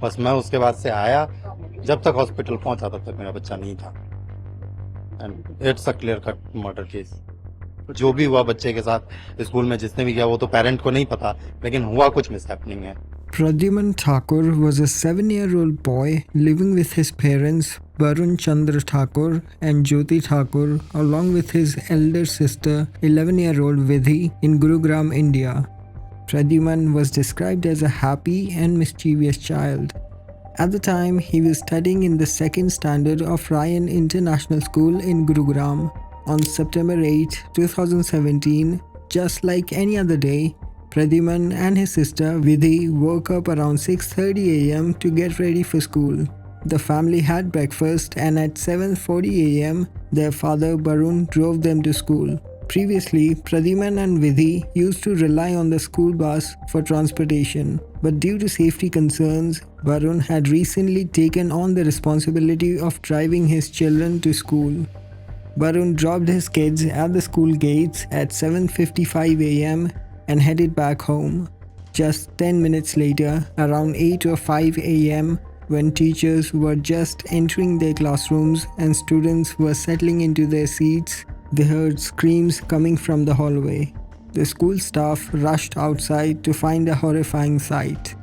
बस मैं उसके बाद से आया, जब तक हॉस्पिटल पहुंचा तब तक मेरा बच्चा नहीं था। And it's a clear cut murder case. जो भी हुआ बच्चे के साथ स्कूल में, जिसने भी किया, वो तो पेरेंट को नहीं पता, लेकिन हुआ कुछ मिसहैपनिंग है। Pradyuman Thakur was a 7-year-old boy living with his parents Varun Chandra Thakur and Jyoti Thakur, along with his elder sister 11-year-old Vidhi, in Gurugram, India. Pradyuman was described as a happy and mischievous child. At the time, he was studying in the second standard of Ryan International School in Gurugram. On September 8, 2017, just like any other day, Pradyuman and his sister Vidhi woke up around 6:30 a.m. to get ready for school. The family had breakfast, and at 7:40 a.m. their father Varun drove them to school. Previously, Pradyuman and Vidhi used to rely on the school bus for transportation, but due to safety concerns, Varun had recently taken on the responsibility of driving his children to school. Varun dropped his kids at the school gates at 7:55 a.m. and headed back home. Just 10 minutes later, around 8 or 5 a.m., when teachers were just entering their classrooms and students were settling into their seats, they heard screams coming from the hallway. The school staff rushed outside to find a horrifying sight.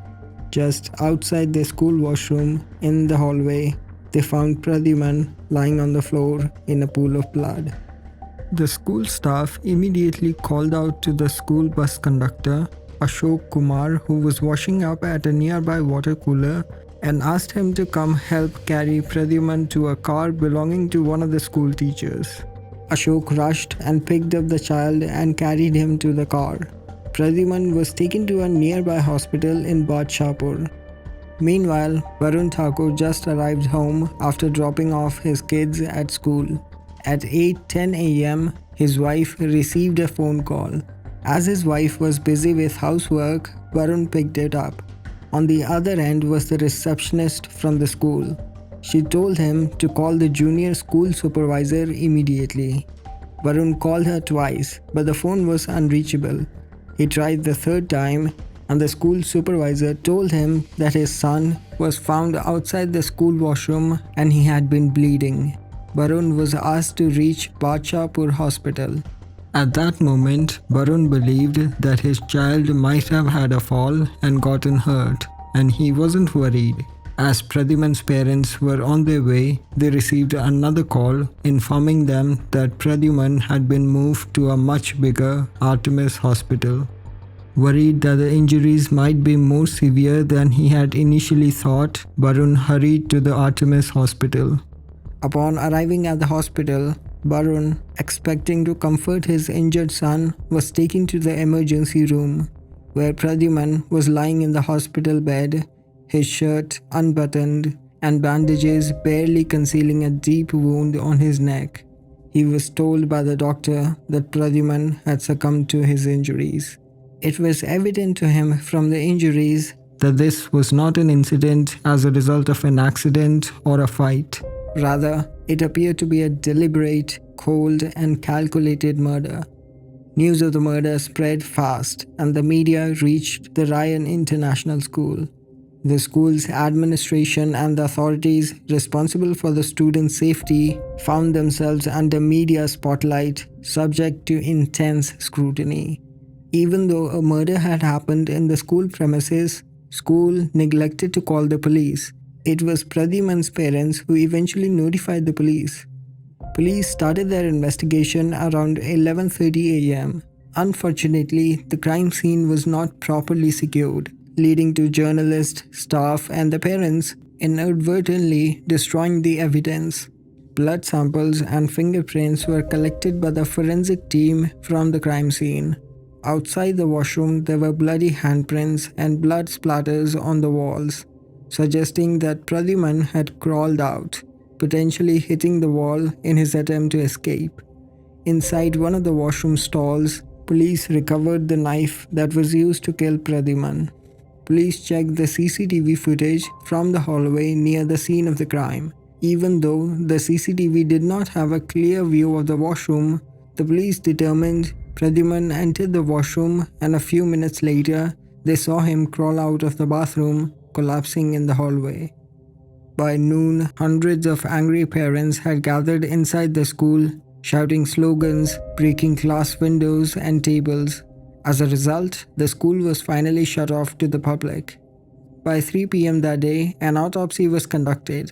Just outside the school washroom in the hallway, they found Pradyuman lying on the floor in a pool of blood. The school staff immediately called out to the school bus conductor, Ashok Kumar, who was washing up at a nearby water cooler, and asked him to come help carry Pradyuman to a car belonging to one of the school teachers. Ashok rushed and picked up the child and carried him to the car. Pradyuman was taken to a nearby hospital in Badshahpur. Meanwhile, Varun Thakur just arrived home after dropping off his kids at school. At 8:10 a.m., his wife received a phone call. As his wife was busy with housework, Varun picked it up. On the other end was the receptionist from the school. She told him to call the junior school supervisor immediately. Varun called her twice, but the phone was unreachable. He tried the third time, and the school supervisor told him that his son was found outside the school washroom and he had been bleeding. Varun was asked to reach Badshahpur Hospital. At that moment, Varun believed that his child might have had a fall and gotten hurt, and he wasn't worried. As Pradyuman's parents were on their way, they received another call informing them that Pradyuman had been moved to a much bigger Artemis hospital. Worried that the injuries might be more severe than he had initially thought, Varun hurried to the Artemis hospital. Upon arriving at the hospital, Varun, expecting to comfort his injured son, was taken to the emergency room, where Pradyuman was lying in the hospital bed, his shirt unbuttoned and bandages barely concealing a deep wound on his neck. He was told by the doctor that Pradyuman had succumbed to his injuries. It was evident to him from the injuries that this was not an incident as a result of an accident or a fight. Rather, it appeared to be a deliberate, cold, and calculated murder. News of the murder spread fast, and the media reached the Ryan International School. The school's administration and the authorities responsible for the students' safety found themselves under media spotlight, subject to intense scrutiny. Even though a murder had happened in the school premises, school neglected to call the police. It was Pradyuman's parents who eventually notified the police. Police started their investigation around 11:30 a.m. Unfortunately, the crime scene was not properly secured, leading to journalists, staff, and the parents inadvertently destroying the evidence. Blood samples and fingerprints were collected by the forensic team from the crime scene. Outside the washroom, there were bloody handprints and blood splatters on the walls, suggesting that Pradyuman had crawled out, potentially hitting the wall in his attempt to escape. Inside one of the washroom stalls, police recovered the knife that was used to kill Pradyuman. Police checked the CCTV footage from the hallway near the scene of the crime. Even though the CCTV did not have a clear view of the washroom, the police determined Pradyuman entered the washroom, and a few minutes later, they saw him crawl out of the bathroom, collapsing in the hallway. By noon, hundreds of angry parents had gathered inside the school, shouting slogans, breaking class windows and tables. As a result, the school was finally shut off to the public. By 3 p.m. that day, an autopsy was conducted.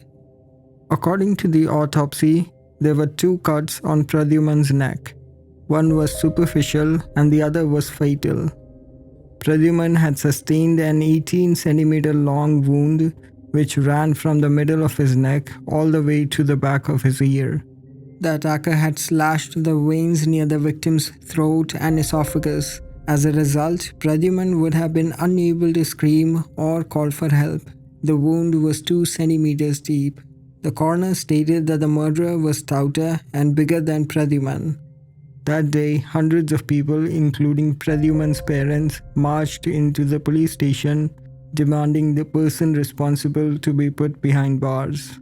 According to the autopsy, there were 2 cuts on Pradyuman's neck. One was superficial and the other was fatal. Pradyuman had sustained an 18-centimeter long wound which ran from the middle of his neck all the way to the back of his ear. The attacker had slashed the veins near the victim's throat and esophagus. As a result, Pradyuman would have been unable to scream or call for help. The wound was 2 centimeters deep. The coroner stated that the murderer was stouter and bigger than Pradyuman. That day, hundreds of people, including Pradyuman's parents, marched into the police station, demanding the person responsible to be put behind bars.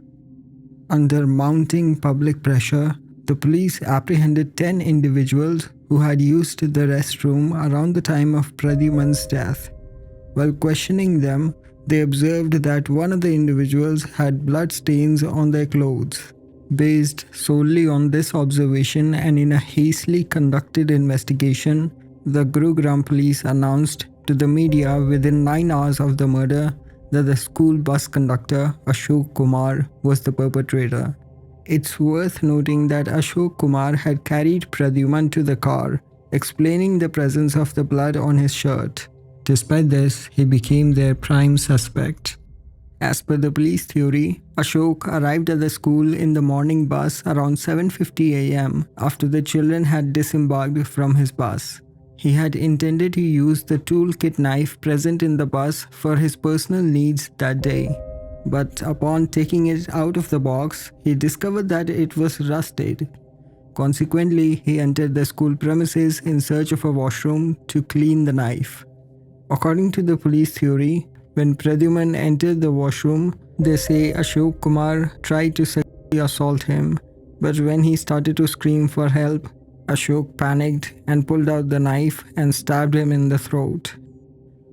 Under mounting public pressure, the police apprehended 10 individuals who had used the restroom around the time of Pradyuman's death. While questioning them, they observed that one of the individuals had blood stains on their clothes. Based solely on this observation and in a hastily conducted investigation, the Gurugram police announced to the media within 9 hours of the murder that the school bus conductor Ashok Kumar was the perpetrator. It's worth noting that Ashok Kumar had carried Pradyuman to the car, explaining the presence of the blood on his shirt. Despite this, he became their prime suspect. As per the police theory, Ashok arrived at the school in the morning bus around 7:50 a.m. after the children had disembarked from his bus. He had intended to use the toolkit knife present in the bus for his personal needs that day. But upon taking it out of the box, he discovered that it was rusted. Consequently, he entered the school premises in search of a washroom to clean the knife. According to the police theory, when Pradyuman entered the washroom, they say Ashok Kumar tried to sexually assault him, but when he started to scream for help, Ashok panicked and pulled out the knife and stabbed him in the throat.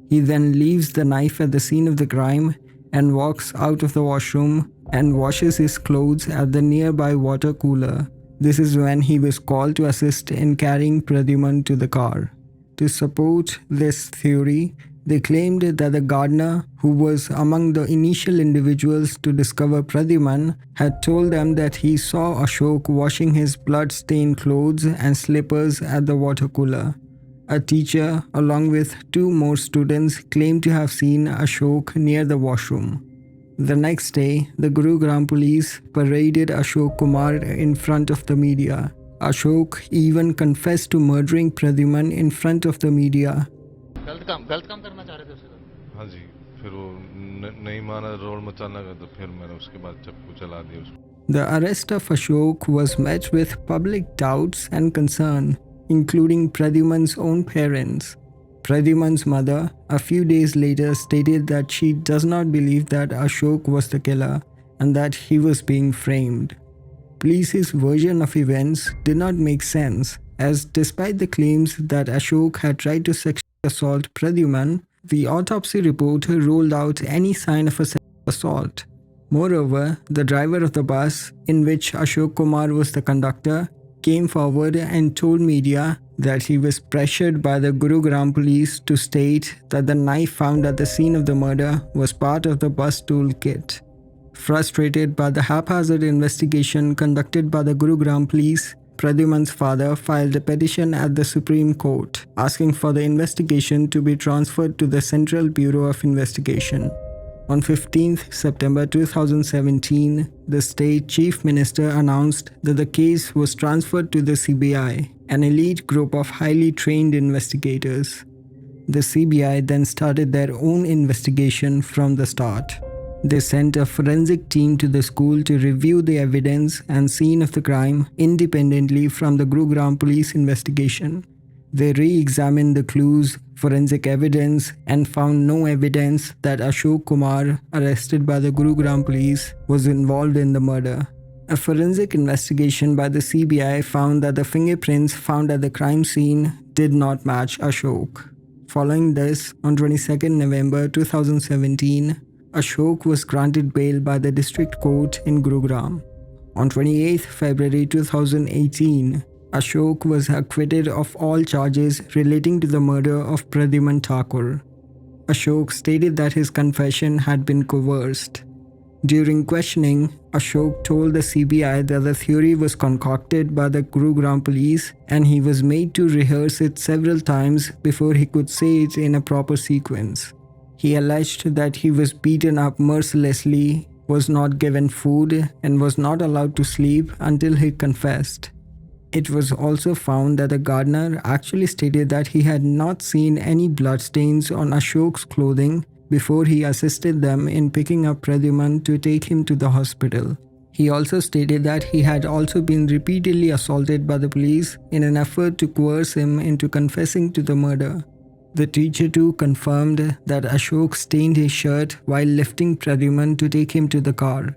He then leaves the knife at the scene of the crime and walks out of the washroom and washes his clothes at the nearby water cooler. This is when he was called to assist in carrying Pradyuman to the car. To support this theory, they claimed that the gardener, who was among the initial individuals to discover Pradyuman, had told them that he saw Ashok washing his blood-stained clothes and slippers at the water cooler. A teacher, along with 2 more students, claimed to have seen Ashok near the washroom. The next day, the Gurugram police paraded Ashok Kumar in front of the media. Ashok even confessed to murdering Pradyuman in front of the media. गलत काम करना चाह रहे थे उसके साथ। हाँ जी, फिर वो नहीं माना, रोड मचाना का, तो फिर मैंने उसके बाद चाकू चला दिया उसको। The arrest of Ashok was met with public doubts and concern, including Pradyuman's own parents. Pradyuman's mother, a few days later, stated that she does not believe that Ashok was the killer and that he was being framed. Police's version of events did not make sense, as despite the claims that Ashok had tried to sexually assault Pradyuman, the autopsy report ruled out any sign of a sexual assault. Moreover, the driver of the bus, in which Ashok Kumar was the conductor, came forward and told media that he was pressured by the Gurugram police to state that the knife found at the scene of the murder was part of the bus toolkit. Frustrated by the haphazard investigation conducted by the Gurugram police, Pradyuman's father filed a petition at the Supreme Court, asking for the investigation to be transferred to the Central Bureau of Investigation. On 15th September 2017, the state chief minister announced that the case was transferred to the CBI, an elite group of highly trained investigators. The CBI then started their own investigation from the start. They sent a forensic team to the school to review the evidence and scene of the crime independently from the Gurugram police investigation. They re-examined the clues, forensic evidence, and found no evidence that Ashok Kumar, arrested by the Gurugram police, was involved in the murder. A forensic investigation by the CBI found that the fingerprints found at the crime scene did not match Ashok. Following this, on 22nd November 2017, Ashok was granted bail by the district court in Gurugram. On 28 February 2018, Ashok was acquitted of all charges relating to the murder of Pradyuman Thakur. Ashok stated that his confession had been coerced. During questioning, Ashok told the CBI that the theory was concocted by the Gurugram police and he was made to rehearse it several times before he could say it in a proper sequence. He alleged that he was beaten up mercilessly, was not given food, and was not allowed to sleep until he confessed. It was also found that the gardener actually stated that he had not seen any bloodstains on Ashok's clothing before he assisted them in picking up Pradyuman to take him to the hospital. He also stated that he had also been repeatedly assaulted by the police in an effort to coerce him into confessing to the murder. The teacher too confirmed that Ashok stained his shirt while lifting Pradyuman to take him to the car.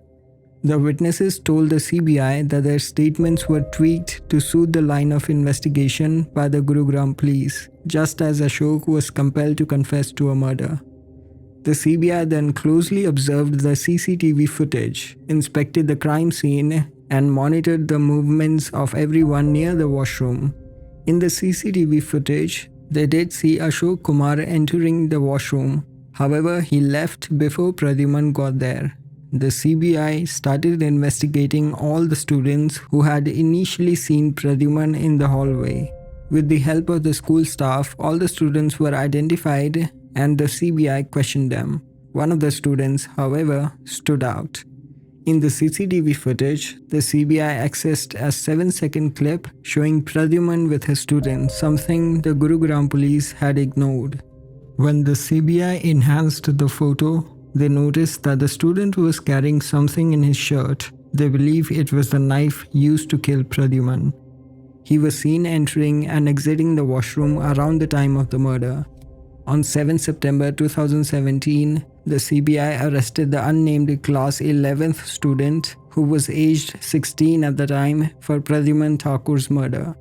The witnesses told the CBI that their statements were tweaked to suit the line of investigation by the Gurugram police, just as Ashok was compelled to confess to a murder. The CBI then closely observed the CCTV footage, inspected the crime scene, and monitored the movements of everyone near the washroom. In the CCTV footage, they did see Ashok Kumar entering the washroom. However, he left before Pradyuman got there. The CBI started investigating all the students who had initially seen Pradyuman in the hallway. With the help of the school staff, all the students were identified and the CBI questioned them. One of the students, however, stood out. In the CCTV footage, the CBI accessed a 7-second clip showing Pradyuman with his student, something the Gurugram police had ignored. When the CBI enhanced the photo, they noticed that the student was carrying something in his shirt. They believe it was the knife used to kill Pradyuman. He was seen entering and exiting the washroom around the time of the murder. On 7 September 2017, the CBI arrested the unnamed class 11th student who was aged 16 at the time for Pradyuman Thakur's murder.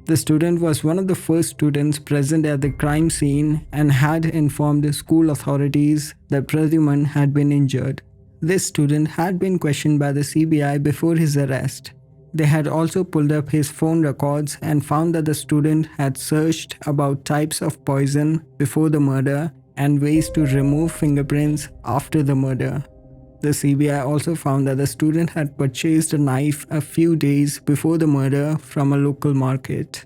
The student was one of the first students present at the crime scene and had informed school authorities that Pradyuman had been injured. This student had been questioned by the CBI before his arrest. They had also pulled up his phone records and found that the student had searched about types of poison before the murder and ways to remove fingerprints after the murder. The CBI also found that the student had purchased a knife a few days before the murder from a local market.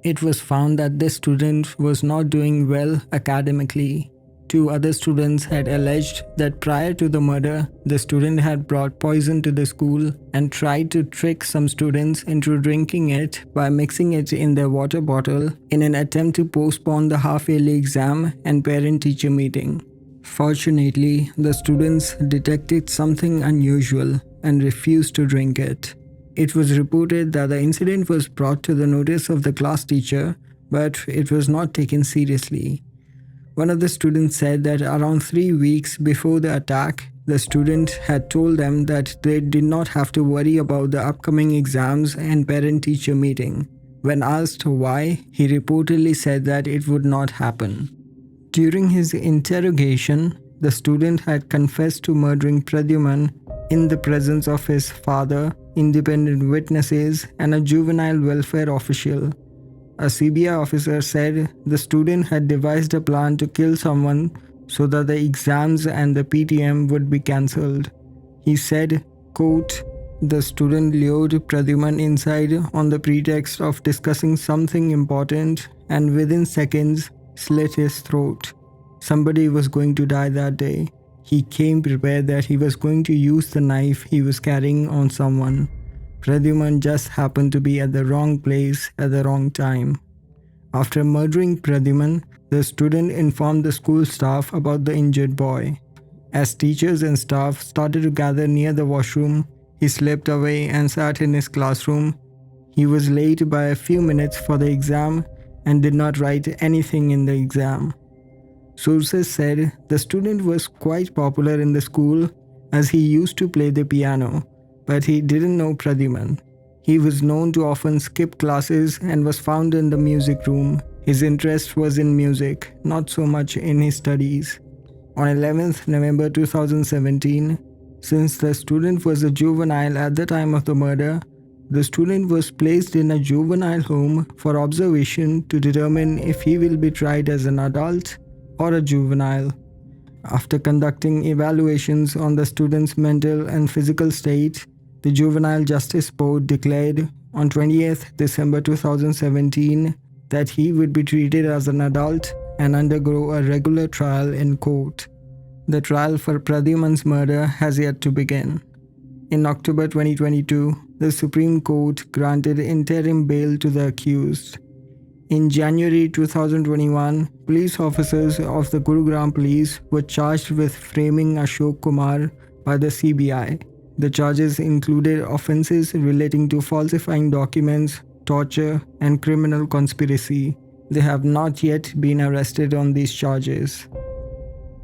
It was found that this student was not doing well academically. 2 other students had alleged that prior to the murder, the student had brought poison to the school and tried to trick some students into drinking it by mixing it in their water bottle in an attempt to postpone the half-yearly exam and parent-teacher meeting. Fortunately, the students detected something unusual and refused to drink it. It was reported that the incident was brought to the notice of the class teacher, but it was not taken seriously. One of the students said that around 3 weeks before the attack, the student had told them that they did not have to worry about the upcoming exams and parent-teacher meeting. When asked why, he reportedly said that it would not happen. During his interrogation, the student had confessed to murdering Pradyuman in the presence of his father, independent witnesses, and a juvenile welfare official. A CBI officer said the student had devised a plan to kill someone so that the exams and the PTM would be cancelled. He said, quote, "The student lured Pradyuman inside on the pretext of discussing something important and within seconds slit his throat. Somebody was going to die that day. He came prepared that he was going to use the knife he was carrying on someone. Pradyuman just happened to be at the wrong place at the wrong time." After murdering Pradyuman, the student informed the school staff about the injured boy. As teachers and staff started to gather near the washroom, he slipped away and sat in his classroom. He was late by a few minutes for the exam and did not write anything in the exam. Sources said the student was quite popular in the school as he used to play the piano, but he didn't know Pradyuman. He was known to often skip classes and was found in the music room. His interest was in music, not so much in his studies. On 11th November 2017, since the student was a juvenile at the time of the murder, the student was placed in a juvenile home for observation to determine if he will be tried as an adult or a juvenile. After conducting evaluations on the student's mental and physical state, the Juvenile Justice Board declared on 20th December 2017 that he would be treated as an adult and undergo a regular trial in court. The trial for Pradyuman's murder has yet to begin. In October 2022, the Supreme Court granted interim bail to the accused. In January 2021, police officers of the Gurugram police were charged with framing Ashok Kumar by the CBI. The charges included offences relating to falsifying documents, torture, and criminal conspiracy. They have not yet been arrested on these charges.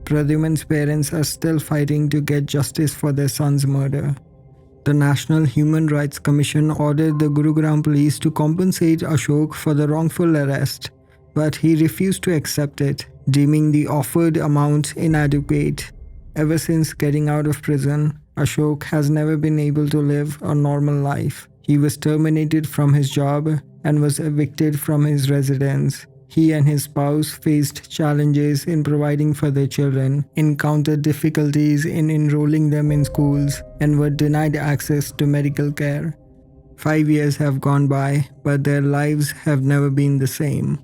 Pradyuman's parents are still fighting to get justice for their son's murder. The National Human Rights Commission ordered the Gurugram police to compensate Ashok for the wrongful arrest, but he refused to accept it, deeming the offered amount inadequate. Ever since getting out of prison, Ashok has never been able to live a normal life. He was terminated from his job and was evicted from his residence. He and his spouse faced challenges in providing for their children, encountered difficulties in enrolling them in schools, and were denied access to medical care. 5 years have gone by, but their lives have never been the same.